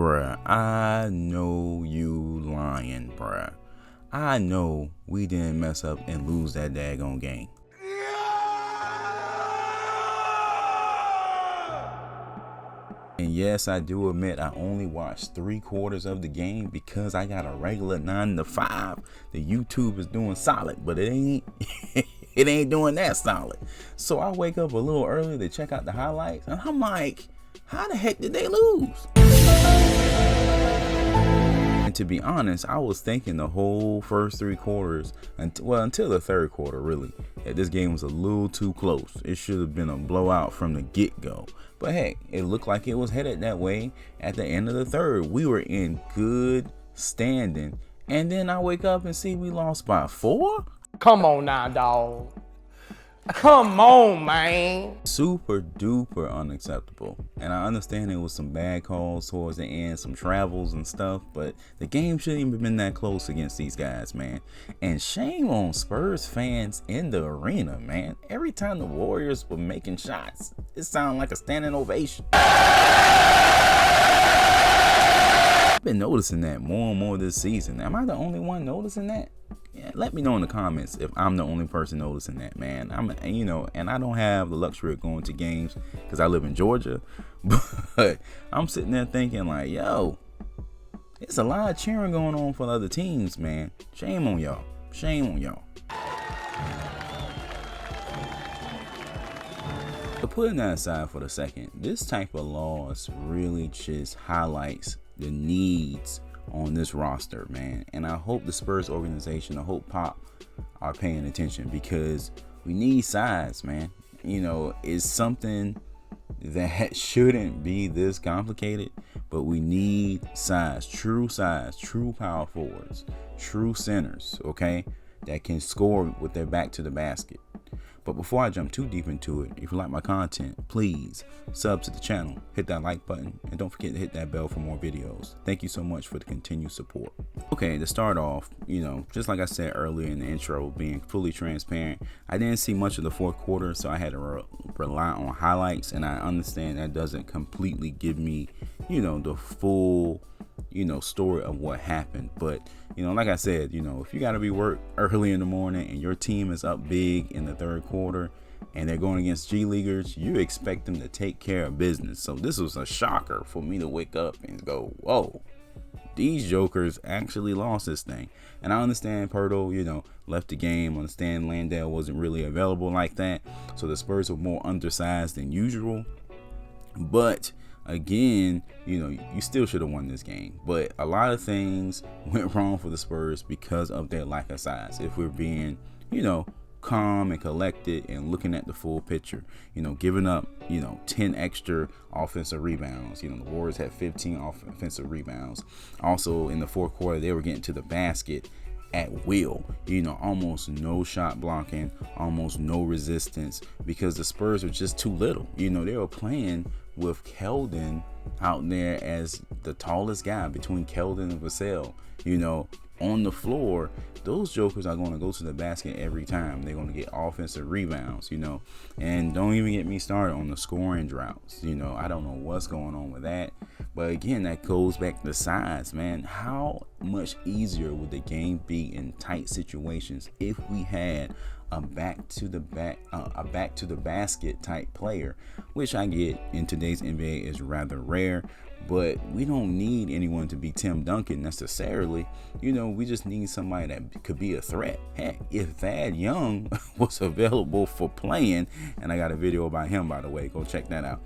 Bruh, I know you lying, bruh. I know we didn't mess up and lose that daggone game. And yes, I do admit I only watched 3/4 of the game because I got a regular 9 to 5. The YouTube is doing solid, but it ain't it ain't doing that solid. So I wake up a little early to check out the highlights, and I'm like, how the heck did they lose? And to be honest, I was thinking the whole first 3/4, until the third quarter really, that this game was a little too close. It should have been a blowout from the get-go. But hey, it looked like it was headed that way at the end of the third. We were in good standing. And then I wake up and see we lost by 4? Come on now, dog. Come on, man. Super duper unacceptable. And I understand there was some bad calls towards the end, some travels and stuff, but the game shouldn't even have been that close against these guys, man. And shame on Spurs fans in the arena, man. Every time the Warriors were making shots, it sounded like a standing ovation. I've been noticing that more and more this season. Am I the only one noticing that? Yeah, let me know in the comments if I'm the only person noticing that, man. And I don't have the luxury of going to games because I live in Georgia, but I'm sitting there thinking like, yo, it's a lot of cheering going on for the other teams, man. Shame on y'all. Shame on y'all. But putting that aside for the second, this type of loss really just highlights the needs on this roster, man. And I hope the Spurs organization, I hope Pop are paying attention, because we need size, man. It's something that shouldn't be this complicated, but we need size, true power forwards, true centers, okay, that can score with their back to the basket. But before I jump too deep into it, if you like my content, please sub to the channel, hit that like button, and don't forget to hit that bell for more videos. Thank you so much for the continued support. Okay, to start off, just like I said earlier in the intro, being fully transparent, I didn't see much of the fourth quarter, so I had to rely on highlights, and I understand that doesn't completely give me, the full story of what happened. But like I said, if you got to be work early in the morning and your team is up big in the third quarter and they're going against G Leaguers, you expect them to take care of business. So this was a shocker for me to wake up and go, whoa, these jokers actually lost this thing. And I understand Pirtle, left the game. I understand Landale wasn't really available like that, so the Spurs were more undersized than usual. But again, you still should have won this game. But a lot of things went wrong for the Spurs because of their lack of size. If we're being, calm and collected and looking at the full picture, giving up, 10 extra offensive rebounds. The Warriors had 15 offensive rebounds. Also in the fourth quarter, they were getting to the basket at will, almost no shot blocking, almost no resistance, because the Spurs were just too little. They were playing with Keldon out there as the tallest guy between Keldon and Vassell, on the floor. Those jokers are going to go to the basket every time. They're going to get offensive rebounds, and don't even get me started on the scoring droughts. I don't know what's going on with that. But again, that goes back to size, man. How much easier would the game be in tight situations if we had a back to the basket type player, which I get in today's NBA is rather rare. But we don't need anyone to be Tim Duncan necessarily. We just need somebody that could be a threat. Heck, if Thad Young was available for playing, and I got a video about him, by the way, go check that out.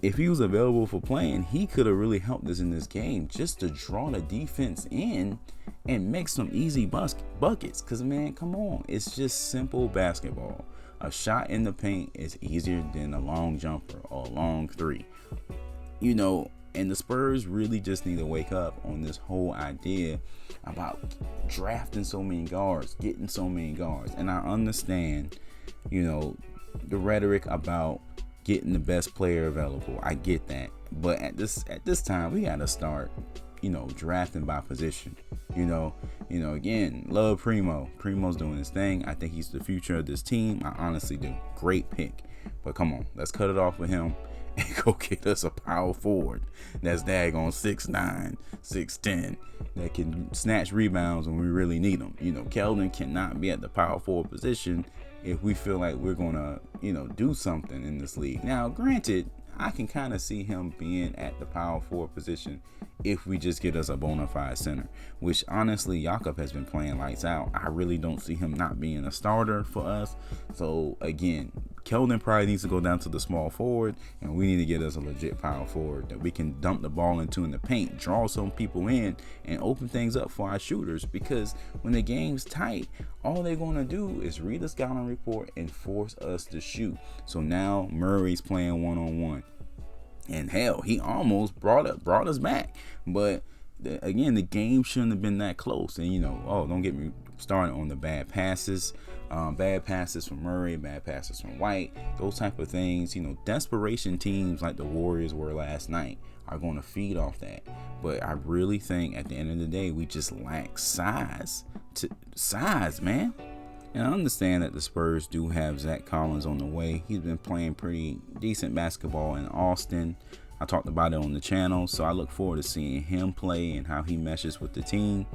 If he was available for playing, he could have really helped us in this game, just to draw the defense in and make some easy buckets. Because, man, come on. It's just simple basketball. A shot in the paint is easier than a long jumper or a long three. And the Spurs really just need to wake up on this whole idea about drafting so many guards, getting so many guards. And I understand, the rhetoric about getting the best player available. I get that. But at this time, we got to start, drafting by position. Again, love Primo. Primo's doing his thing. I think he's the future of this team. I honestly do. Great pick. But come on, let's cut it off with him and go get us a power forward that's daggone 6'9", 6'10", that can snatch rebounds when we really need them. You know, Keldon cannot be at the power forward position if we feel like we're gonna, do something in this league. Now, granted, I can kind of see him being at the power forward position if we just get us a bona fide center, which honestly Jakob has been playing lights out. I really don't see him not being a starter for us. So again, Keldon probably needs to go down to the small forward, and we need to get us a legit power forward that we can dump the ball into in the paint, draw some people in, and open things up for our shooters. Because when the game's tight, all they're going to do is read the scouting report and force us to shoot. So now Murray's playing one-on-one. And hell, he almost brought us back. But again, the game shouldn't have been that close. And don't get me started on the bad passes. Bad passes from Murray, bad passes from White, those type of things. Desperation teams like the Warriors were last night are going to feed off that. But I really think at the end of the day, we just lack size, man. And I understand that the Spurs do have Zach Collins on the way. He's been playing pretty decent basketball in Austin. I talked about it on the channel, so I look forward to seeing him play and how he meshes with the team.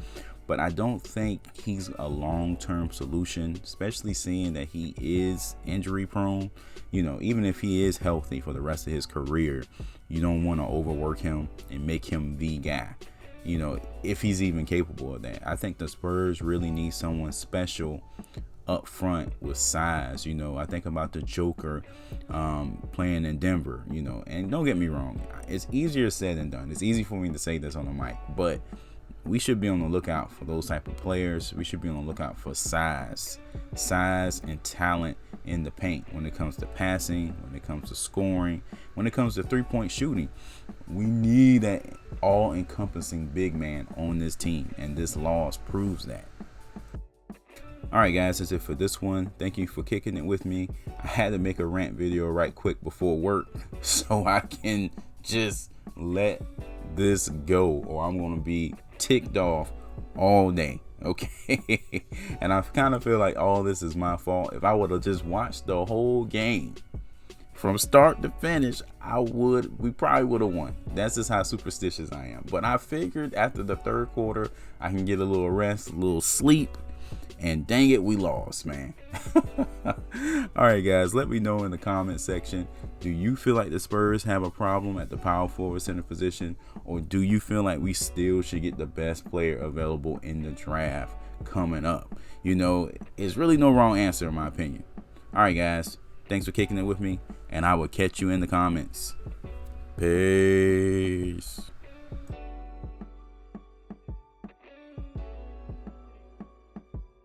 But I don't think he's a long-term solution, especially seeing that he is injury prone. Even if he is healthy for the rest of his career, you don't want to overwork him and make him the guy. If he's even capable of that. I think the Spurs really need someone special up front with size. I think about the Joker playing in Denver, and don't get me wrong, it's easier said than done. It's easy for me to say this on the mic, but we should be on the lookout for those type of players. We should be on the lookout for size and talent in the paint when it comes to passing, when it comes to scoring, when it comes to three-point shooting. We need that all-encompassing big man on this team, and this loss proves that. All right, guys, that's it for this one. Thank you for kicking it with me. I had to make a rant video right quick before work so I can just let this go, or I'm going to be ticked off all day. Okay. And I kind of feel like all this is my fault. If I would have just watched the whole game from start to finish, we probably would have won. That's just how superstitious I am. But I figured after the third quarter, I can get a little rest, a little sleep. And dang it, we lost, man. All right, guys, let me know in the comment section. Do you feel like the Spurs have a problem at the power forward center position? Or do you feel like we still should get the best player available in the draft coming up? It's really no wrong answer in my opinion. All right, guys, thanks for kicking it with me, and I will catch you in the comments. Peace.